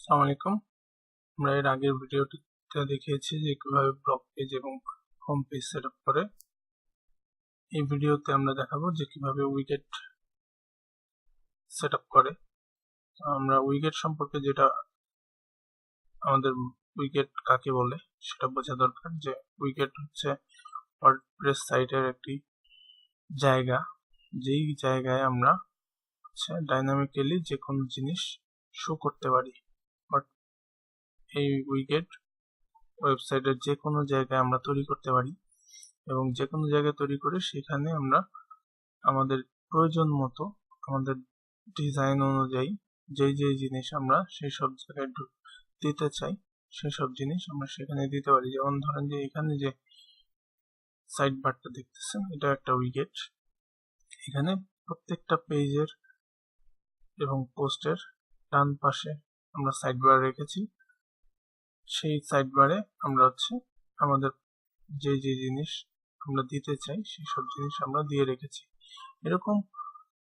আসসালামু আলাইকুম। আমরা এর আগের ভিডিওটিতে দেখিয়েছি যে কিভাবে ব্লগ পেজ এবং হোম পেজ সেটআপ করে। এই ভিডিওতে আমরা দেখাবো যে কিভাবে উইকেট সেটআপ করে। আমরা উইকেট সম্পর্কে যেটা আমাদের উইকেট কাকে বলে সেটা বোঝা দরকার। যে উইকেট হচ্ছে ওয়ার্ডপ্রেস সাইটের একটি জায়গা, যেই জায়গায় আমরা ডাইনামিক্যালি যে কোনো জিনিস শো করতে পারি। বাট এই উইকেট ওয়েবসাইটের যে কোনো জায়গায় আমরা তৈরি করতে পারি এবং যে কোনো জায়গায় তৈরি করে সেখানে আমরা আমাদের প্রয়োজন মতো আমাদের ডিজাইন অনুযায়ী যেই জিনিস আমরা সেই সব জায়গায় দিতে চাই সেই সব জিনিস আমরা সেখানে দিতে পারি। যেমন ধরেন যে এখানে যে সাইড বারটা দেখতেছেন এটা একটা উইকেট। এখানে প্রত্যেকটা পেজের এবং পোস্টের ডান পাশে আমরা সাইড বার রেখেছি। সেই সাইড বারে আমরা আমাদের যে জিনিস আমরা দিতে চাই সেই সব জিনিস আমরা দিয়ে রেখেছি। এরকম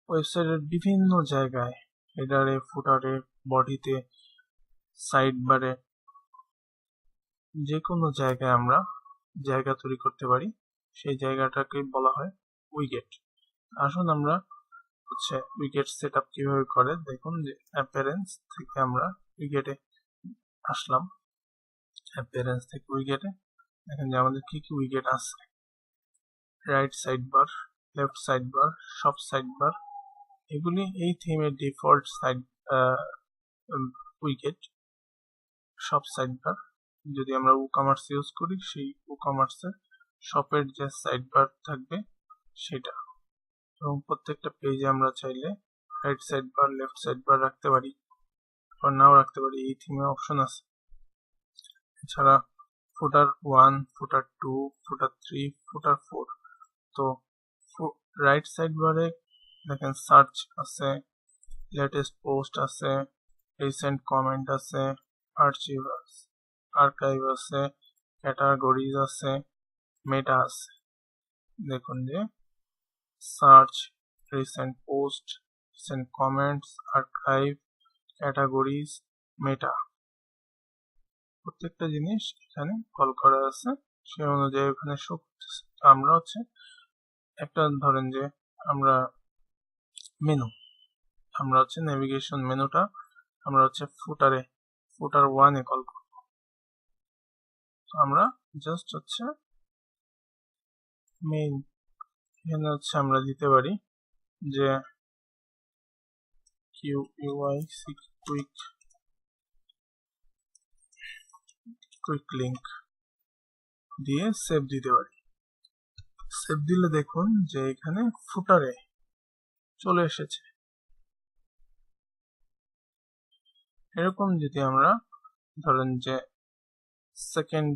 ওয়েবসাইটের বিভিন্ন জায়গায় হেডারে, ফুটারে, বডিতে, সাইড বারে যে কোনো জায়গায় আমরা জায়গা তৈরি করতে পারি, সেই জায়গাটাকে বলা হয় উইকেট। আসুন আমরা উইকেট সেটআপ কিভাবে করে দেখুন। যে অ্যাপিয়ারেন্স থেকে আমরা উইকেটে আসলাম। অ্যাপিয়ারেন্স থেকে উইকেটে দেখেন যে আমাদের কি কি উইকেট আছে। Right side bar, left side bar, সব সাইড বার, এগুলি এই থিমের ডিফল্ট সাইড উইকেট। সব সাইড বার যদি আমরা WooCommerce ইউজ করি সেই WooCommerce-এর শপের যে সাইড বার থাকবে সেটা। এবং প্রত্যেকটা পেজে আমরা চাইলে right side bar, left side bar রাখতে পারি বা নাও রাখতে পারি, এই থিমে অপশন আছে। এছাড়া ফুটার 1, ফুটার 2, ফুটার 3, ফুটার 4। তো রাইট সাইড বারে দেখেন সার্চ আছে, লেটেস্ট পোস্ট আছে, রিসেন্ট কমেন্ট আছে, আর্কাইভ আছে, ক্যাটাগরিজ আছে, মেটা আছে। দেখুন যে search, recent post, recent comments, archive, categories, meta, প্রত্যেকটা জিনিস এখানে কল করা আছে। সেই অনুযায়ী ওখানে শো করতেছে। আমরা একটা ধরেন যে আমরা মেনু, আমরা নেভিগেশন মেনুটা আমরা ফুটার 1 এ কল করব। আমরা জাস্ট মেইন এখানে আমরা দিতে পারি যে কুইক লিংক দিয়ে সেভ দিতে পারি। সেভ দিলে দেখুন যে এখানে ফুটারে চলে এসেছে। এরকম যদি আমরা ধরেন যে সেকেন্ড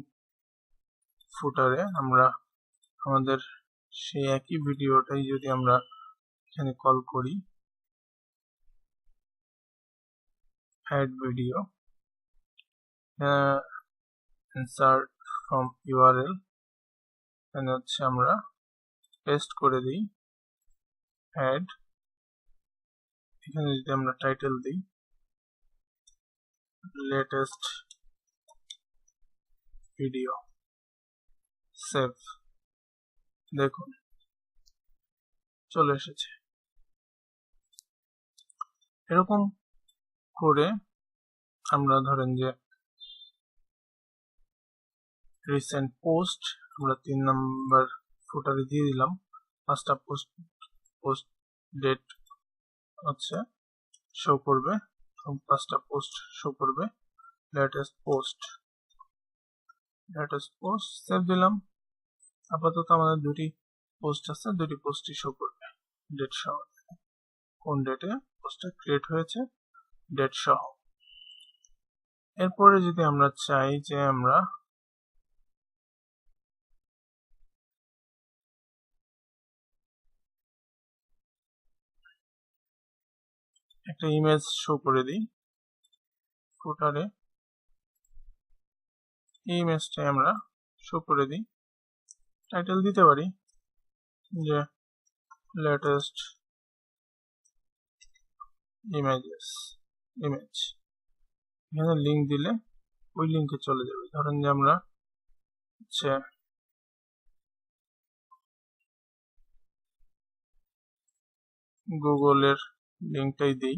ফুটারে আমরা আমাদের সেই একই ভিডিওটাই যদি আমরা এখানে কল করি add video, insert from URL, এখানে আমরা পেস্ট করে দিই অ্যাড। এখানে যদি আমরা টাইটেল দিই লেটেস্ট ভিডিও, সেভ, দেখুন চলে এসেছে। এরকম করে আমরা ধরেন যে রিসেন্ট পোস্ট আমরা 3 নম্বর ফুটারে দিয়ে দিলাম। 5টা পোস্ট ডেট শো করবে এবং 5টা পোস্ট শো করবে। লেটেস্ট পোস্ট সেভ দিলাম। আপাতত আমাদের 2টি পোস্ট আছে, 2টি পোস্টই শো করবে ডেট সহ, কোন ডেটে পোস্টটা ক্রিয়েট হয়েছে ডেট সহ। এরপরে যদি আমরা চাই যে আমরা একটা ইমেজ শো করে দিই ফুটারে, এই ইমেজটাই আমরা শো করে দিই। টাইটেল দিতে পারি যে লেটেস্ট ইমেজ। এখানে লিঙ্ক দিলে ওই লিঙ্কে চলে যাবে। ধরেন যে আমরা হচ্ছে গুগলের লিঙ্কটাই দিই,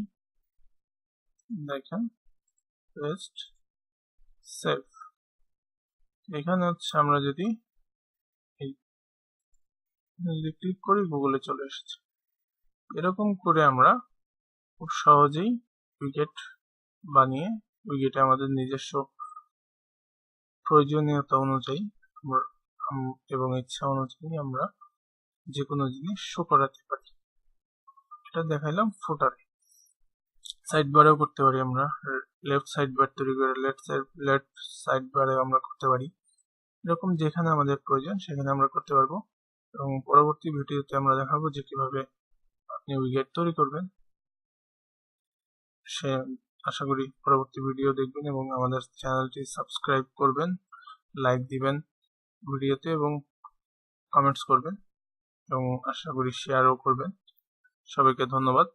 দেখেন পেস্ট সেভ। এখানে হচ্ছে আমরা যদি ক্লিক করি গুগলে চলে এসেছে। এরকম করে আমরা খুব সহজেই উইকেট বানিয়ে উইকেটে আমাদের নিজস্ব প্রয়োজনীয়তা অনুযায়ী এবং ইচ্ছা অনুযায়ী আমরা যে কোনো জিনিস শো করাতে পারি। এটা দেখাইলাম ফুটারে। সাইড বারেও করতে পারি আমরা, লেফট সাইড বার তৈরি করে লেফট সাইড বারে আমরা করতে পারি। এরকম যেখানে আমাদের প্রয়োজন সেখানে আমরা করতে পারবো। এবং পরবর্তী ভিডিওতে আমরা দেখাবো যে কিভাবে আপনি উইকেট তৈরি করবেন। সে আশা করি পরবর্তী ভিডিও দেখবেন এবং আমাদের চ্যানেলটি সাবস্ক্রাইব করবেন, লাইক দিবেন ভিডিওতে এবং কমেন্টস করবেন এবং আশা করি শেয়ারও করবেন। সবাইকে ধন্যবাদ।